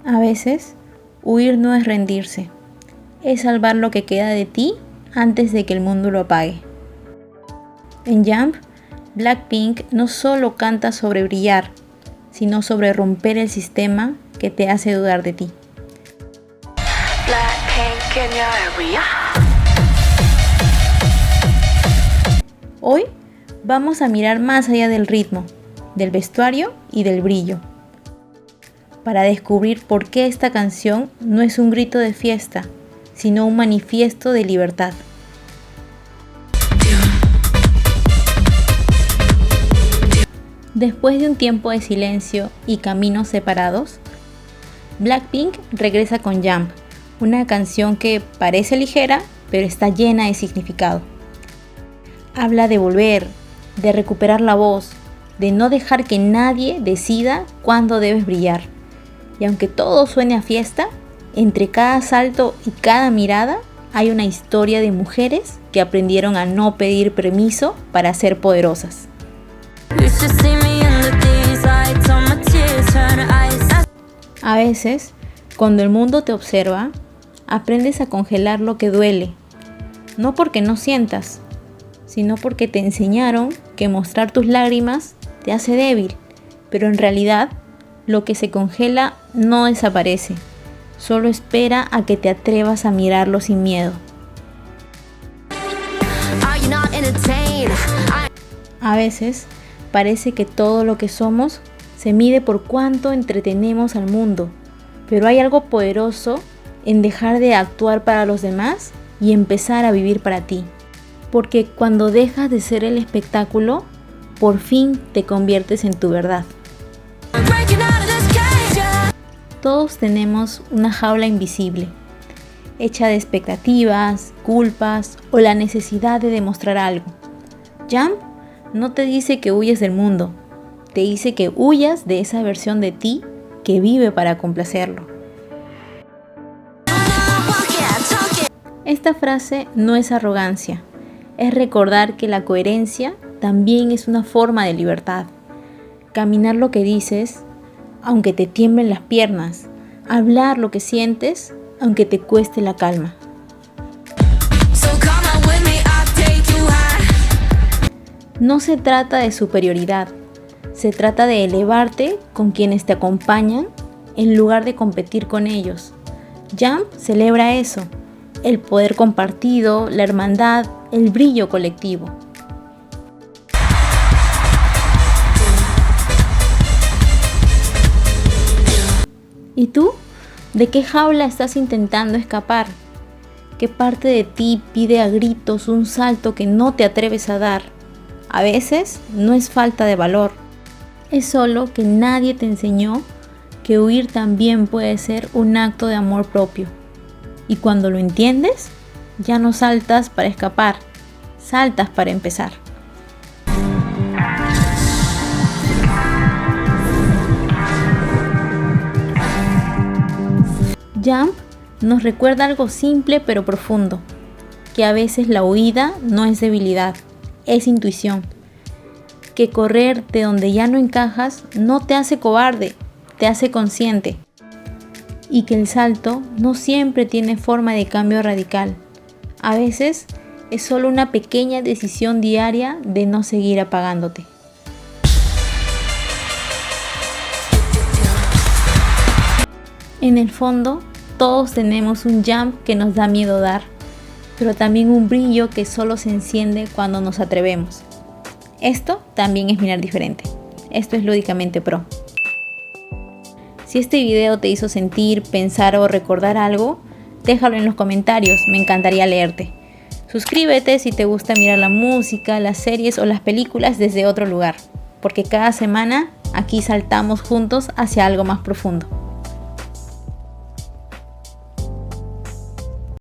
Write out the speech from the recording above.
A veces, huir no es rendirse, es salvar lo que queda de ti antes de que el mundo lo apague. En Jump, Blackpink no solo canta sobre brillar, sino sobre romper el sistema que te hace dudar de ti. Hoy vamos a mirar más allá del ritmo, del vestuario y del brillo, para descubrir por qué esta canción no es un grito de fiesta, sino un manifiesto de libertad. Después de un tiempo de silencio y caminos separados, Blackpink regresa con Jump, una canción que parece ligera, pero está llena de significado. Habla de volver, de recuperar la voz, de no dejar que nadie decida cuándo debes brillar. Y aunque todo suene a fiesta, entre cada salto y cada mirada hay una historia de mujeres que aprendieron a no pedir permiso para ser poderosas. A veces, cuando el mundo te observa, aprendes a congelar lo que duele, no porque no sientas, sino porque te enseñaron que mostrar tus lágrimas te hace débil, pero en realidad lo que se congela no desaparece, solo espera a que te atrevas a mirarlo sin miedo. A veces parece que todo lo que somos se mide por cuánto entretenemos al mundo, pero hay algo poderoso en dejar de actuar para los demás y empezar a vivir para ti. Porque cuando dejas de ser el espectáculo, por fin te conviertes en tu verdad. Todos tenemos una jaula invisible, hecha de expectativas, culpas o la necesidad de demostrar algo. Jump no te dice que huyas del mundo, te dice que huyas de esa versión de ti que vive para complacerlo. Esta frase no es arrogancia, es recordar que la coherencia también es una forma de libertad. Caminar lo que dices, aunque te tiemblen las piernas, hablar lo que sientes, aunque te cueste la calma. No se trata de superioridad, se trata de elevarte con quienes te acompañan en lugar de competir con ellos. Jump celebra eso, el poder compartido, la hermandad, el brillo colectivo. ¿Y tú? ¿De qué jaula estás intentando escapar? ¿Qué parte de ti pide a gritos un salto que no te atreves a dar? A veces no es falta de valor, es solo que nadie te enseñó que huir también puede ser un acto de amor propio. Y cuando lo entiendes, ya no saltas para escapar, saltas para empezar. Jump nos recuerda algo simple pero profundo, que a veces la huida no es debilidad, es intuición. Que correr de donde ya no encajas no te hace cobarde, te hace consciente. Y que el salto no siempre tiene forma de cambio radical. A veces es solo una pequeña decisión diaria de no seguir apagándote. En el fondo, todos tenemos un jump que nos da miedo dar, pero también un brillo que solo se enciende cuando nos atrevemos. Esto también es mirar diferente. Esto es Lúdicamente Pro. Si este video te hizo sentir, pensar o recordar algo, déjalo en los comentarios, me encantaría leerte. Suscríbete si te gusta mirar la música, las series o las películas desde otro lugar, porque cada semana aquí saltamos juntos hacia algo más profundo.